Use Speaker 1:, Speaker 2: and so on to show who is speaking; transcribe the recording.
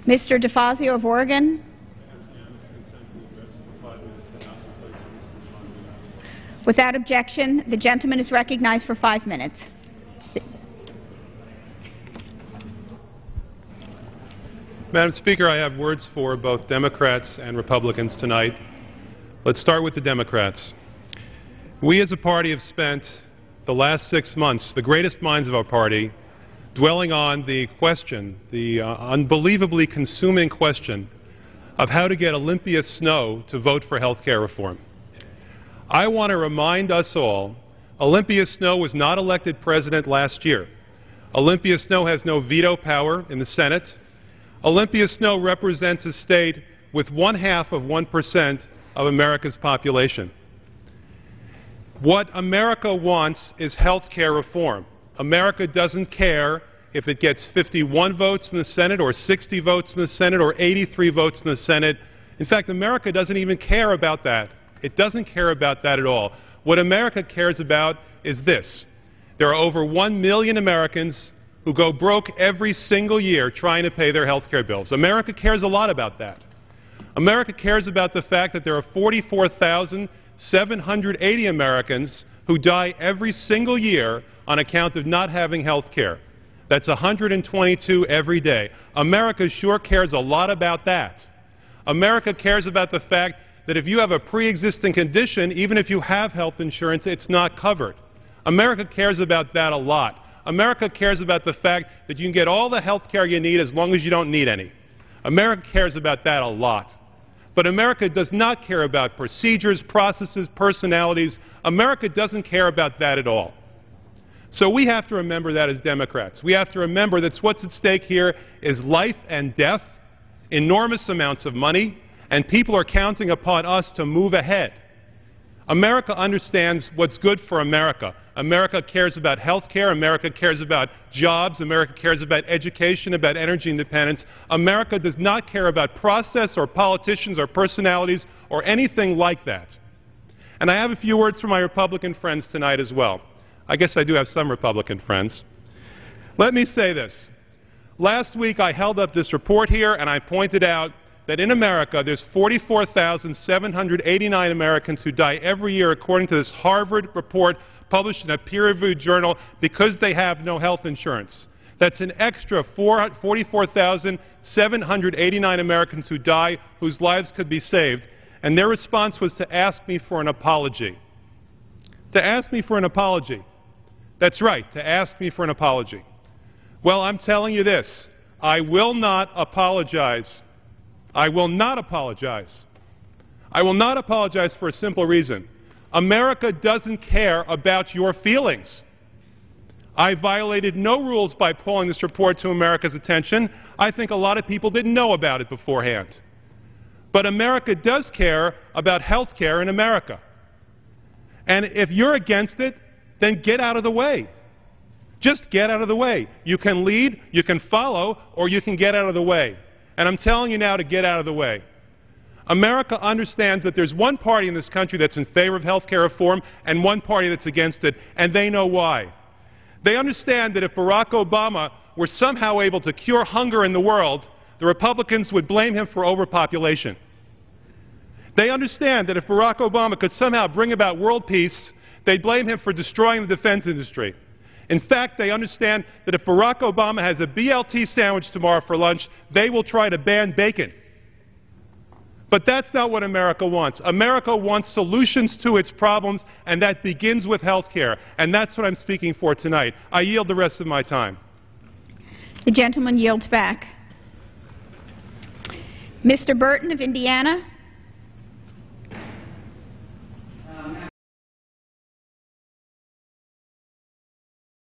Speaker 1: Mr. DeFazio of Oregon. Without objection, the gentleman is recognized for 5 minutes.
Speaker 2: Madam Speaker, I have words for both Democrats and Republicans tonight. Let's start with the Democrats. We as a party have spent the last 6 months, the greatest minds of our party, dwelling on the question, the unbelievably consuming question of how to get Olympia Snowe to vote for health care reform. I want to remind us all, Olympia Snowe was not elected president last year. Olympia Snowe has no veto power in the Senate. Olympia Snowe represents a state with 0.5% of America's population. What America wants is health care reform. America doesn't care if it gets 51 votes in the Senate or 60 votes in the Senate or 83 votes in the Senate. In fact, America doesn't even care about that. It doesn't care about that at all. What America cares about is this. There are over 1 million Americans who go broke every single year trying to pay their health care bills. America cares a lot about that. America cares about the fact that there are 44,780 Americans who die every single year on account of not having health care. That's 122 every day. America sure cares a lot about that. America cares about the fact that if you have a pre-existing condition, even if you have health insurance, it's not covered. America cares about that a lot. America cares about the fact that you can get all the health care you need as long as you don't need any. America cares about that a lot. But America does not care about procedures, processes, personalities. America doesn't care about that at all. So we have to remember that as Democrats. We have to remember that what's at stake here is life and death, enormous amounts of money, and people are counting upon us to move ahead. America understands what's good for America. America cares about health care. America cares about jobs. America cares about education, about energy independence. America does not care about process or politicians or personalities or anything like that. And I have a few words for my Republican friends tonight as well. I guess I do have some Republican friends. Let me say this. Last week I held up this report here and I pointed out that in America there's 44,789 Americans who die every year according to this Harvard report published in a peer-reviewed journal because they have no health insurance. That's an extra 44,789 Americans who die whose lives could be saved. And their response was to ask me for an apology. To ask me for an apology. That's right, to ask me for an apology. Well, I'm telling you this. I will not apologize. I will not apologize. I will not apologize for a simple reason. America doesn't care about your feelings. I violated no rules by pulling this report to America's attention. I think a lot of people didn't know about it beforehand. But America does care about health care in America. And if you're against it, then get out of the way. Just get out of the way. You can lead, you can follow, or you can get out of the way. And I'm telling you now to get out of the way. America understands that there's one party in this country that's in favor of health care reform and one party that's against it, and they know why. They understand that if Barack Obama were somehow able to cure hunger in the world, the Republicans would blame him for overpopulation. They understand that if Barack Obama could somehow bring about world peace, they'd blame him for destroying the defense industry. In fact, they understand that if Barack Obama has a BLT sandwich tomorrow for lunch, they will try to ban bacon. But that's not what America wants. America wants solutions to its problems, and that begins with health care. And that's what I'm speaking for tonight. I yield the rest of my time.
Speaker 1: The gentleman yields back. Mr. Burton of Indiana.